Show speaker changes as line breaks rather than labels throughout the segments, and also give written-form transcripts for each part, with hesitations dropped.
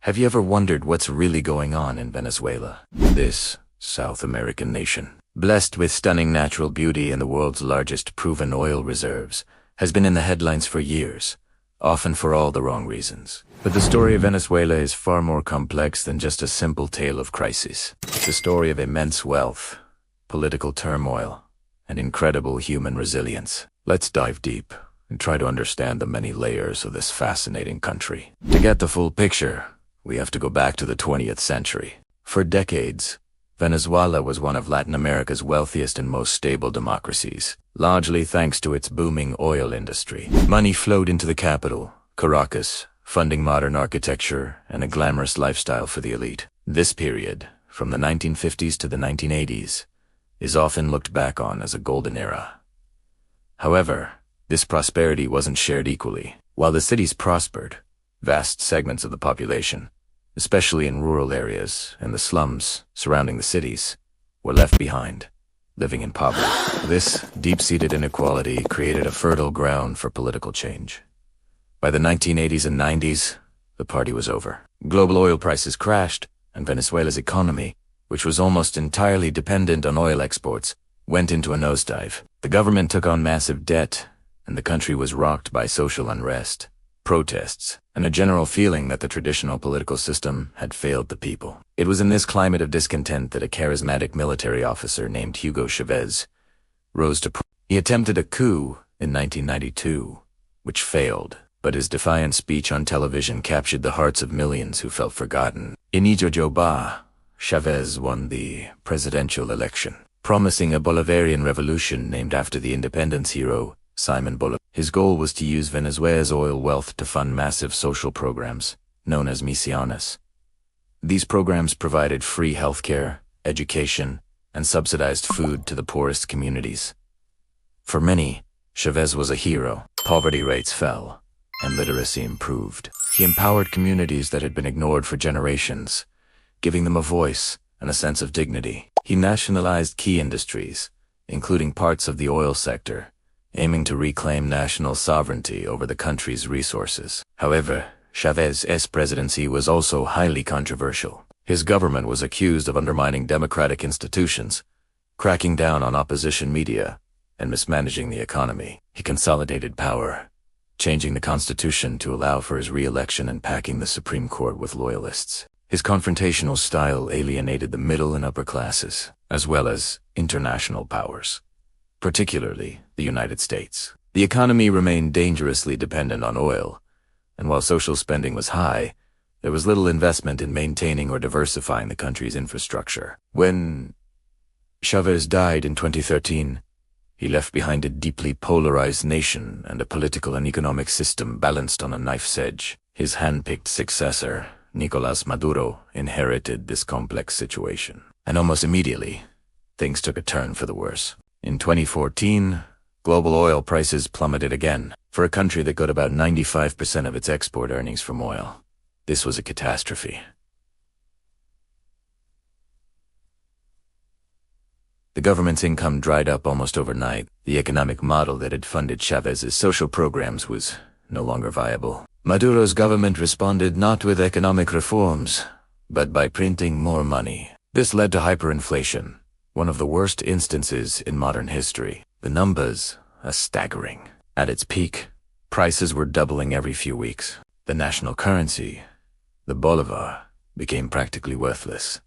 Have you ever wondered what's really going on in Venezuela? This South American nation, blessed with stunning natural beauty and the world's largest proven oil reserves, has been in the headlines for years, often for all the wrong reasons. But the story of Venezuela is far more complex than just a simple tale of crises. It's a story of immense wealth, political turmoil, and incredible human resilience. Let's dive deep and try to understand the many layers of this fascinating country. To get the full picture, we have to go back to the 20th century. For decades, Venezuela was one of Latin America's wealthiest and most stable democracies, largely thanks to its booming oil industry. Money flowed into the capital, Caracas, funding modern architecture and a glamorous lifestyle for the elite. This period, from the 1950s to the 1980s, is often looked back on as a golden era. However, this prosperity wasn't shared equally. While the cities prospered, vast segments of the population, especially in rural areas and the slums surrounding the cities, were left behind, living in poverty. This deep-seated inequality created a fertile ground for political change. By the 1980s and 90s, the party was over. Global oil prices crashed, and Venezuela's economy, which was almost entirely dependent on oil exports, went into a nosedive. The government took on massive debt, and the country was rocked by social unrest, protests, and a general feeling that the traditional political system had failed the people. It was in this climate of discontent that a charismatic military officer named Hugo Chavez rose to power. He attempted a coup in 1992, which failed, but his defiant speech on television captured the hearts of millions who felt forgotten. In Ijojoba, Chavez won the presidential election, promising a Bolivarian revolution named after the independence hero Simon Bolivar. His goal was to use Venezuela's oil wealth to fund massive social programs, known as misiones. These programs provided free healthcare, education, and subsidized food to the poorest communities. For many, Chavez was a hero. Poverty rates fell, and literacy improved. He empowered communities that had been ignored for generations, giving them a voice and a sense of dignity. He nationalized key industries, including parts of the oil sector, aiming to reclaim national sovereignty over the country's resources. However, Chavez's presidency was also highly controversial. His government was accused of undermining democratic institutions, cracking down on opposition media, and mismanaging the economy. He consolidated power, changing the constitution to allow for his re-election and packing the Supreme Court with loyalists. His confrontational style alienated the middle and upper classes, as well as international powers, particularly the United States. The economy remained dangerously dependent on oil, and while social spending was high, there was little investment in maintaining or diversifying the country's infrastructure. When Chavez died in 2013, he left behind a deeply polarized nation and a political and economic system balanced on a knife's edge. His hand-picked successor, Nicolás Maduro, inherited this complex situation. And almost immediately, things took a turn for the worse. In 2014, global oil prices plummeted again. For a country that got about 95% of its export earnings from oil, this was a catastrophe. The government's income dried up almost overnight. The economic model that had funded Chavez's social programs was no longer viable. Maduro's government responded not with economic reforms, but by printing more money. This led to hyperinflation, one of the worst instances in modern history. The numbers are staggering. At its peak, prices were doubling every few weeks. The national currency, the bolivar, became practically worthless.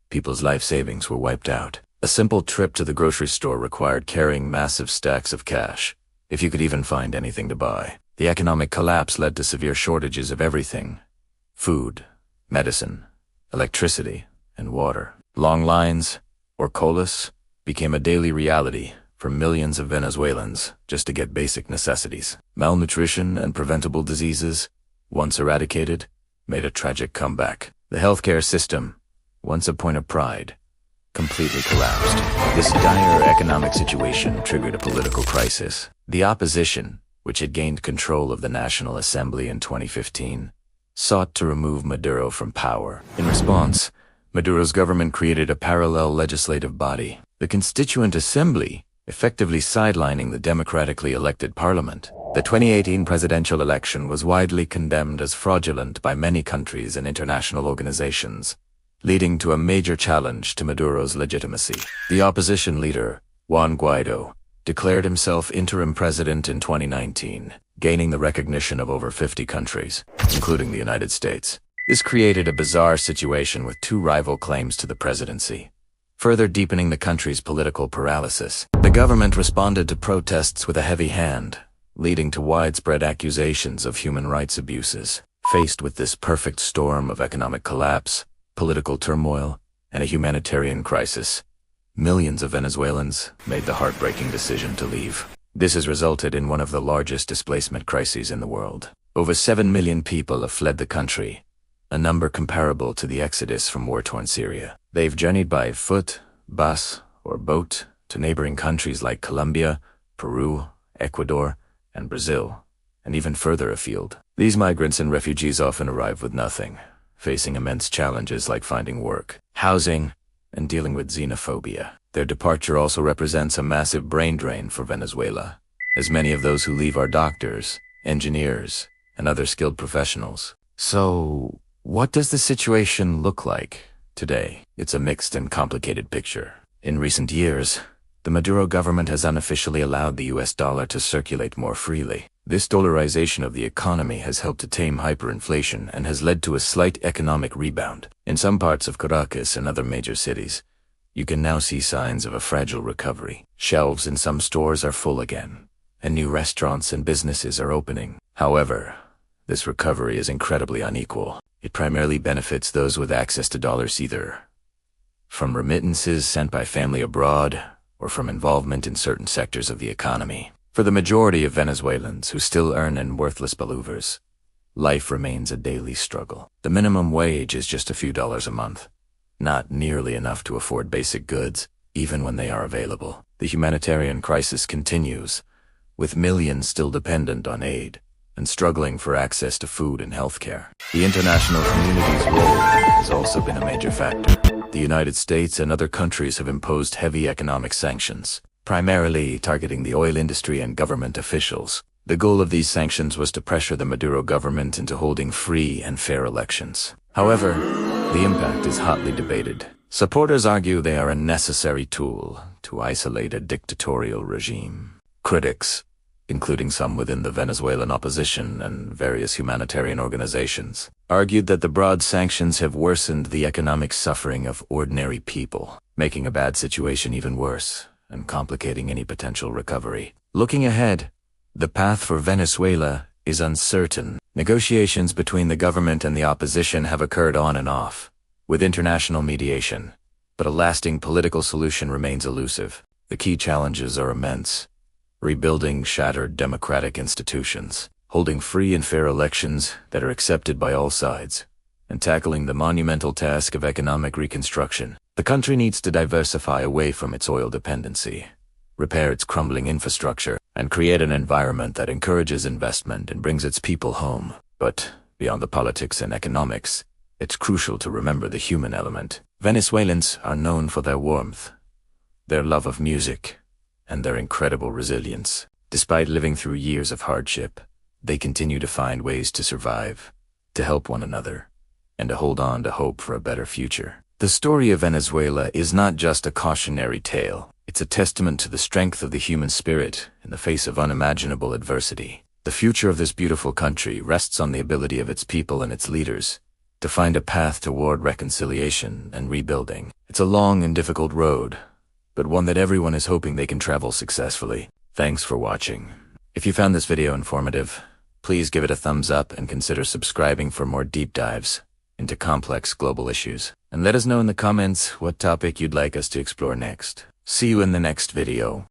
People's life savings were wiped out. A simple trip to the grocery store required carrying massive stacks of cash, if you could even find anything to buy. The economic collapse led to severe shortages of everything: food, medicine, electricity, and water. Long lines, or colas, became a daily reality for millions of Venezuelans just to get basic necessities. Malnutrition and preventable diseases, once eradicated, made a tragic comeback. The healthcare system, once a point of pride, completely collapsed. This dire economic situation triggered a political crisis. The opposition, which had gained control of the National Assembly in 2015, sought to remove Maduro from power. In response, Maduro's government created a parallel legislative body, the Constituent Assembly, effectively sidelining the democratically elected parliament. The 2018 presidential election was widely condemned as fraudulent by many countries and international organizations, leading to a major challenge to Maduro's legitimacy. The opposition leader, Juan Guaido, declared himself interim president in 2019, gaining the recognition of over 50 countries, including the United States. This created a bizarre situation with two rival claims to the presidency, further deepening the country's political paralysis. The government responded to protests with a heavy hand, leading to widespread accusations of human rights abuses. Faced with this perfect storm of economic collapse, political turmoil, and a humanitarian crisis, millions of Venezuelans made the heartbreaking decision to leave. This has resulted in one of the largest displacement crises in the world. Over 7 million people have fled the country, a number comparable to the exodus from war-torn Syria. They've journeyed by foot, bus, or boat to neighboring countries like Colombia, Peru, Ecuador, and Brazil, and even further afield. These migrants and refugees often arrive with nothing, facing immense challenges like finding work, housing, and dealing with xenophobia. Their departure also represents a massive brain drain for Venezuela, as many of those who leave are doctors, engineers, and other skilled professionals. So, what does the situation look like today? It's a mixed and complicated picture. In recent years, the Maduro government has unofficially allowed the US dollar to circulate more freely. This dollarization of the economy has helped to tame hyperinflation and has led to a slight economic rebound. In some parts of Caracas and other major cities, you can now see signs of a fragile recovery. Shelves in some stores are full again, and new restaurants and businesses are opening. However, this recovery is incredibly unequal. It primarily benefits those with access to dollars, either from remittances sent by family abroad or from involvement in certain sectors of the economy. For the majority of Venezuelans who still earn in worthless bolivars, life remains a daily struggle. The minimum wage is just a few dollars a month, not nearly enough to afford basic goods, even when they are available. The humanitarian crisis continues, with millions still dependent on aid and struggling for access to food and healthcare. The international community's role has also been a major factor. The United States and other countries have imposed heavy economic sanctions, primarily targeting the oil industry and government officials. The goal of these sanctions was to pressure the Maduro government into holding free and fair elections. However, the impact is hotly debated. Supporters argue they are a necessary tool to isolate a dictatorial regime. Critics, including some within the Venezuelan opposition and various humanitarian organizations, argued that the broad sanctions have worsened the economic suffering of ordinary people, making a bad situation even worse and complicating any potential recovery. Looking ahead, the path for Venezuela is uncertain. Negotiations between the government and the opposition have occurred on and off, with international mediation, but a lasting political solution remains elusive. The key challenges are immense: rebuilding shattered democratic institutions, holding free and fair elections that are accepted by all sides, and tackling the monumental task of economic reconstruction. The country needs to diversify away from its oil dependency, repair its crumbling infrastructure, and create an environment that encourages investment and brings its people home. But beyond the politics and economics, it's crucial to remember the human element. Venezuelans are known for their warmth, their love of music, and their incredible resilience. Despite living through years of hardship, they continue to find ways to survive, to help one another, and to hold on to hope for a better future. The story of Venezuela is not just a cautionary tale. It's a testament to the strength of the human spirit in the face of unimaginable adversity. The future of this beautiful country rests on the ability of its people and its leaders to find a path toward reconciliation and rebuilding. It's a long and difficult road, but one that everyone is hoping they can travel successfully. Thanks for watching. If you found this video informative, please give it a thumbs up and consider subscribing for more deep dives into complex global issues. And let us know in the comments what topic you'd like us to explore next. See you in the next video.